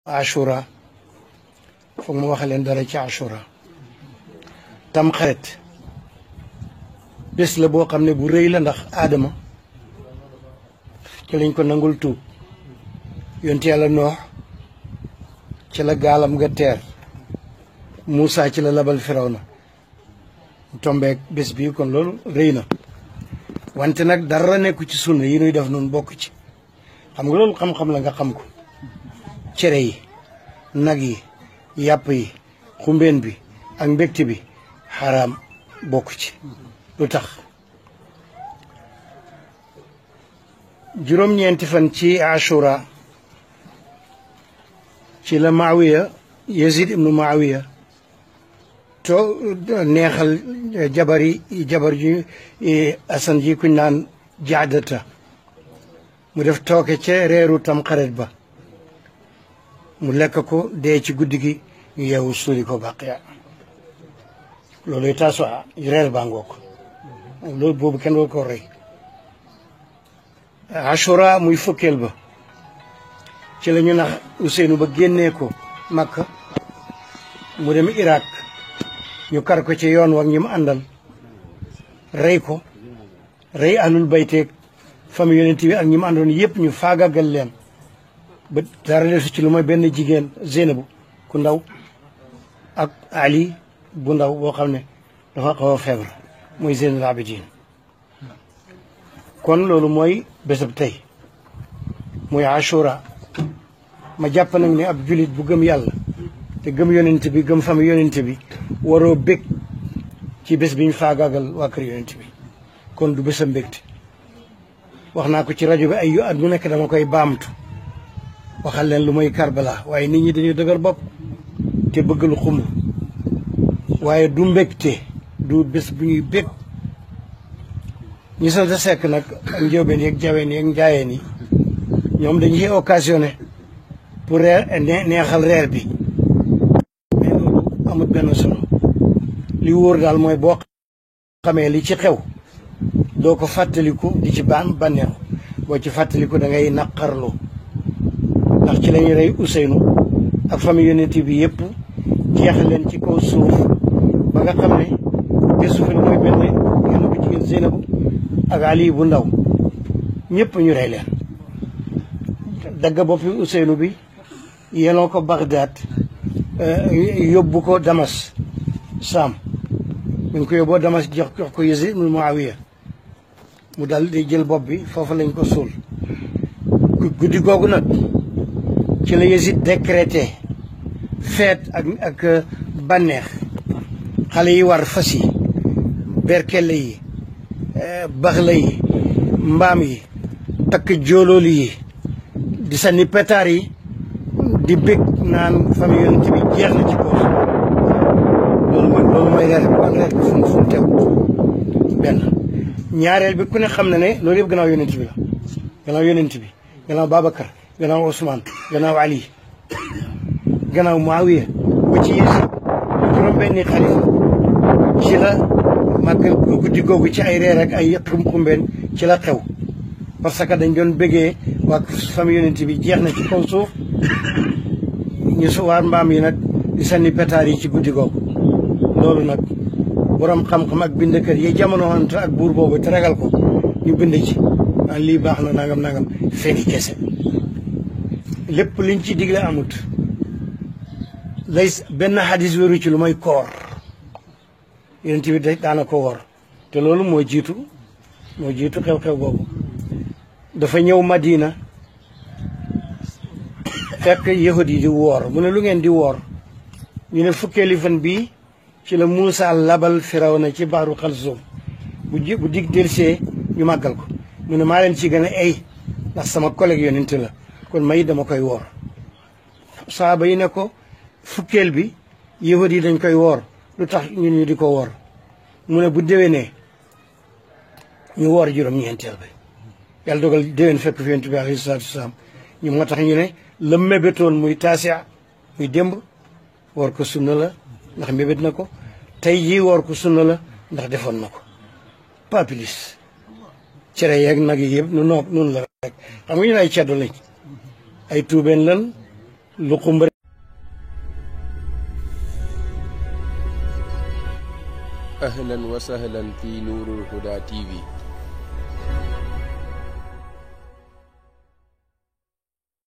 ashura foog mu wax leen dara ci ashura tam xarit bés la boo xam ne bu rëy la ndax aadama ci lañ ko nangul tuub yonent yàlla noox ci la gaalam nga teer Moussa ci la labal Firawna tombeek bés bi kon loolu rëy na wante nag dara nekku ci sunna yi nuy def noonu bokk ci xam nga loolu xam-xam la nga xam ko cere yi nag yi yàpp yi xumbeen bi ak mbégte bi xaraam bokk ci lu tax juróom-ñeenti fan ci ashura ci la Maawiya Yazid ibnu Maawiya to neexal jabar ji asan ji kuñ naan jaadata mu def tooke ca reeru tam xarit ba mu lekk ko dee ci guddi gi ñu yeewu suuli ko baqiya looluy taasu reer baa ngoo ko loolu boobu kenn woo ko rey ashura muy fukkeel ba ci la ñu nax Ousseynou ba génnee ko Makka mu dem Irak ñu kar ko ci yoon wax ñi mu àndal rey ko rey ahlul bayteeg famille yonent bi ak ñi mu àndoon yëpp ñu faagagal leen ba dara desu ci lu may benn jigéen Zeynabu ku ndaw ak Ali bu ndaw boo xam ne dafa xaw a feebar mooy Zeynul Abidin kon loolu mooy bésab tey muy ashura ma jàpp nag ne ab julit bu gëm yàlla te gëm yonent bi gëm famille yonent bi waroo bég ci bés bi ñu faagaagal waa kër yonent bi kon du bésam mbégte wax naa ko ci rajo bi ay yu at mu nekk dama koy baamtu waxal leen lu mooy Karbala waaye nit ñi dañuy dëgër bopp te bëgg lu xumb waaye du mbégte du bés bu ñuy bég ñi sant sekk nag ak njóobeen yeeg jaween yeeg njaayeen yi ñoom dañuy occasionné pour neexal reer bi mais loolu amul benn solo li wóor daal mooy boo xamee li ci xew doo ko fàttaliku di ci bànneexu boo ci fàttaliku da ngay naqarlu ndax ci lañu rey Ousseynou ak famille yonent bi yëpp jeexal leen ci kaw suuf ba nga xam ne bésu fa mooy benn yenn bu jigéen Zeynabu ak Ali bu ndaw ñëpp ñu rey leen dagg boppi Ousseynou bi yenoo ko Bagdad yóbbu ko Damas Saam mi ngi ko yóbboo Damas jox ko Yazid ibn Muawiya mu dal di jël bopp bi foofu lañ ko suul guddi googu nag ci la Yazid décrété feet ak bànneex xale yi war fas yi berkelle yi baxla yi mbaam yi takk jooloolu yi di sànni pétard yi di bég naan famille yonent bi jeex na ci kaw loolu mooy reer bi kon reer bi fu mu teew benn ñaareel bi ku ne xam na ne loolu yëpp gannaaw yonent bi la gannaaw yonent bi gannaaw Babacar gannaaw Ousmane gannaaw Ali gannaaw Muawiya ba ci Yazid juróom benni xalifa ci la màggal guddi googu ci ay reer ak ay xumbeen ci la xew parce que dañ doon bëggee waa famille yonent bi jeex na ci kaw suuf ñu suwaar mbaam yi nag di sànni pétard yi ci guddi googu loolu nag borom xam-xam ak bindkat yi jamono wante ak buur boobu te ragal ko ñu bind ci lii baax na nangam fekki kese lépp liñ ci digle amut lay benn xadis wéru ci lu may koor yonent bi daana ko woor te loolu moo jiitu xew-xew boobu dafa ñëw Madina fekk yahud yi di woor mu ne lu ngeen di woor ñu ne fukkeeli fan bii ci la Muusa labal Firawna ci baaru Xalzum bu dig delsee ñu màggal ko mu ne maa leen ci gën a ay ndax sama collègue yonent la kon may dama koy woor saaba yi ne ko fukkeel bi yahud yi dañ koy woor lu tax ñun ñu di ko woor mu ne bu déwénee ñu woor juróom-ñeenteel bi yàlla dogal déwén fekk fi yonent bi alayhi salaatu wasalaam ñu moo tax ñu ne la mébétoon muy taasia muy démb woor ko sunna la ndax mébét na ko tey jii woor ko sunna la ndax defoon na ko papilis cere yeeg nag yi yëpp nu noonu la rek xam nga ñu ne ay ceddo lañ ay tuubeen lan luqum أهلا وسهلا في نور الهدى TV